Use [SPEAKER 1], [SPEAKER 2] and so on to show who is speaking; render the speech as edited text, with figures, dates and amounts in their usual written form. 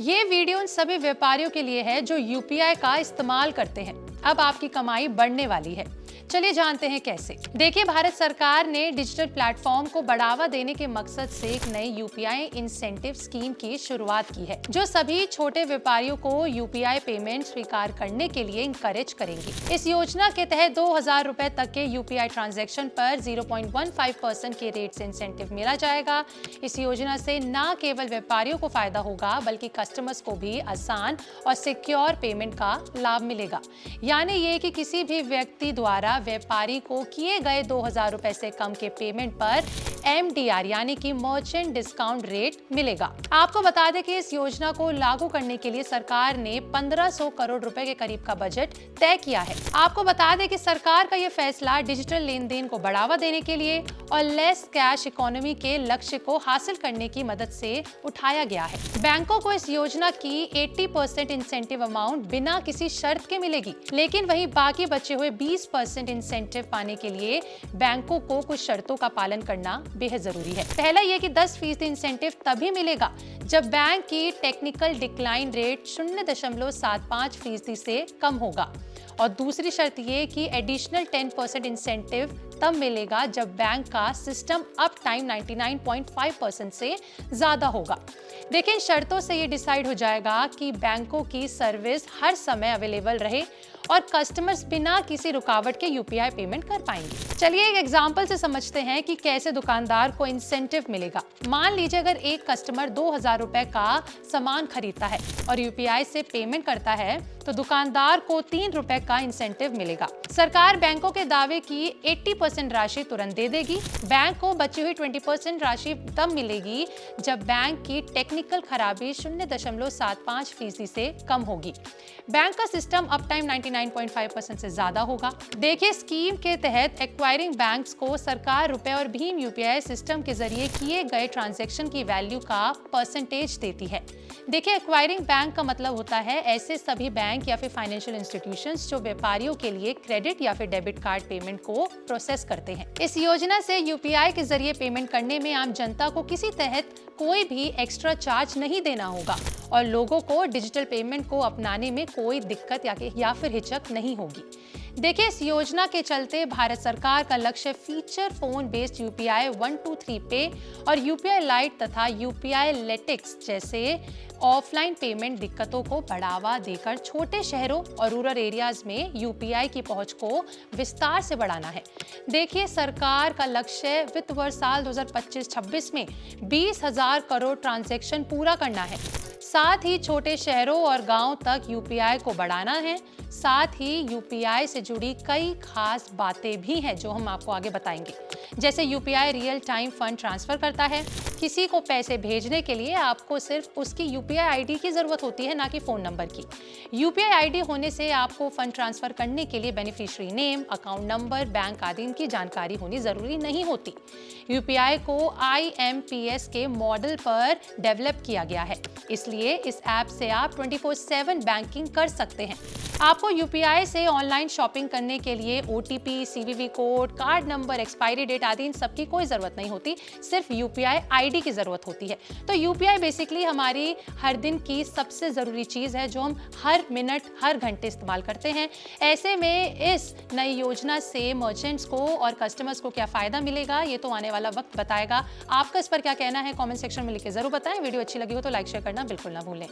[SPEAKER 1] ये वीडियो उन सभी व्यापारियों के लिए है जो यूपीआई का इस्तेमाल करते हैं। अब आपकी कमाई बढ़ने वाली है। चलिए जानते हैं कैसे। देखिए, भारत सरकार ने डिजिटल प्लेटफॉर्म को बढ़ावा देने के मकसद से एक नई यूपीआई इंसेंटिव स्कीम की शुरुआत की है, जो सभी छोटे व्यापारियों को यूपीआई पेमेंट स्वीकार करने के लिए इंकरेज करेंगी। इस योजना के तहत 2000 रुपए तक के यूपीआई ट्रांजैक्शन पर 0.15% के रेट से इंसेंटिव मिला जाएगा। इस योजना से न केवल व्यापारियों को फायदा होगा, बल्कि कस्टमर्स को भी आसान और सिक्योर पेमेंट का लाभ मिलेगा। यानी ये कि किसी भी व्यक्ति द्वारा व्यापारी को किए गए 2000 रुपए से कम के पेमेंट पर MDR यानी कि मर्चेंट डिस्काउंट रेट मिलेगा। आपको बता दें कि इस योजना को लागू करने के लिए सरकार ने 1500 करोड़ रुपए के करीब का बजट तय किया है। आपको बता दें कि सरकार का यह फैसला डिजिटल लेन देन को बढ़ावा देने के लिए और लेस कैश इकोनॉमी के लक्ष्य को हासिल करने की मदद से उठाया गया है। बैंकों को इस योजना की 80% इंसेंटिव अमाउंट बिना किसी शर्त के मिलेगी, लेकिन वहीं बाकी बचे हुए 20% इंसेंटिव पाने के लिए बैंकों को कुछ शर्तों का पालन करना बेहद जरूरी है। पहला यह कि 10% इंसेंटिव तभी मिलेगा जब बैंक की टेक्निकल डिक्लाइन रेट 0.75% से कम होगा, और दूसरी शर्त ये कि एडिशनल 10% इंसेंटिव तब मिलेगा जब बैंक का सिस्टम अप टाइम 99.5% से ज्यादा होगा। देखिए, इन शर्तों से ये डिसाइड हो जाएगा कि बैंकों की सर्विस हर समय अवेलेबल रहे और कस्टमर्स बिना किसी रुकावट के यूपीआई पेमेंट कर पाएंगे। चलिए एक एग्जांपल से समझते हैं कि कैसे दुकानदार को इंसेंटिव मिलेगा। मान लीजिए अगर एक कस्टमर 2000 रुपए का सामान खरीदता है और यूपीआई से पेमेंट करता है, तो दुकानदार को 3 रुपए का इंसेंटिव मिलेगा। सरकार बैंकों के दावे की 80% राशि तुरंत दे देगी। बैंक को बची हुई 20% राशि तब मिलेगी जब बैंक की टेक्निकल खराबी 0.75% से कम होगी। बैंक का सिस्टम अप टाइम 99.5% से ज्यादा होगा। देखिए, स्कीम के तहत एक्वायरिंग बैंक्स को सरकार रुपए और भीम यूपीआई सिस्टम के जरिए किए गए ट्रांजैक्शन की वैल्यू का परसेंटेज देती है। देखिए, एक्वायरिंग बैंक का मतलब होता है ऐसे सभी बैंक या फिर फाइनेंशियल इंस्टीट्यूशंस जो व्यापारियों के लिए क्रेडिट या फिर डेबिट कार्ड पेमेंट को प्रोसेस करते हैं। इस योजना से यूपीआई के जरिए पेमेंट करने में आम जनता को किसी तहत कोई भी एक्स्ट्रा चार्ज नहीं देना होगा और लोगों को डिजिटल पेमेंट को अपनाने में कोई दिक्कत या फिर हिचक नहीं होगी। देखिए, इस योजना के चलते भारत सरकार का लक्ष्य फीचर फोन बेस्ड यूपीआई 123 पे और यूपीआई लाइट तथा यूपीआई लेटिक्स जैसे ऑफलाइन पेमेंट दिक्कतों को बढ़ावा देकर छोटे शहरों और रूरल एरियाज में यूपीआई की पहुंच को विस्तार से बढ़ाना है। देखिए, सरकार का लक्ष्य वित्त वर्ष साल 2025-26 में 20,000 करोड़ ट्रांजैक्शन पूरा करना है। साथ ही छोटे शहरों और गांव तक यूपीआई को बढ़ाना है। साथ ही यूपीआई से जुड़ी कई खास बातें भी हैं जो हम आपको आगे बताएंगे। जैसे UPI real time fund transfer करता है। किसी को पैसे भेजने के लिए आपको सिर्फ उसकी यूपीआई आईडी की जरूरत होती है, ना कि फोन नंबर की। यूपीआई आईडी होने से आपको फंड ट्रांसफर करने के लिए beneficiary name, account number, bank आदि की जानकारी होनी जरूरी नहीं होती। यूपीआई को IMPS के मॉडल पर डेवलप किया गया है, इसलिए इस ऐप से आप 24/7 बैंकिंग कर सकते हैं। आपको यूपीआई से ऑनलाइन शॉपिंग करने के लिए OTP, CVV code, card number, expiry date आदि इन सब की कोई जरूरत नहीं होती, सिर्फ यूपीआई आईडी की जरूरत होती है। तो यूपीआई बेसिकली हमारी हर दिन की सबसे जरूरी चीज है जो हम हर मिनट हर घंटे इस्तेमाल करते हैं। ऐसे में इस नई योजना से मर्चेंट्स को और कस्टमर्स को क्या फायदा मिलेगा, ये तो आने वाला वक्त बताएगा। आपका इस पर क्या कहना है कमेंट सेक्शन में लिख के जरूर बताएं। वीडियो अच्छी लगी हो तो लाइक शेयर करना बिल्कुल ना भूलें।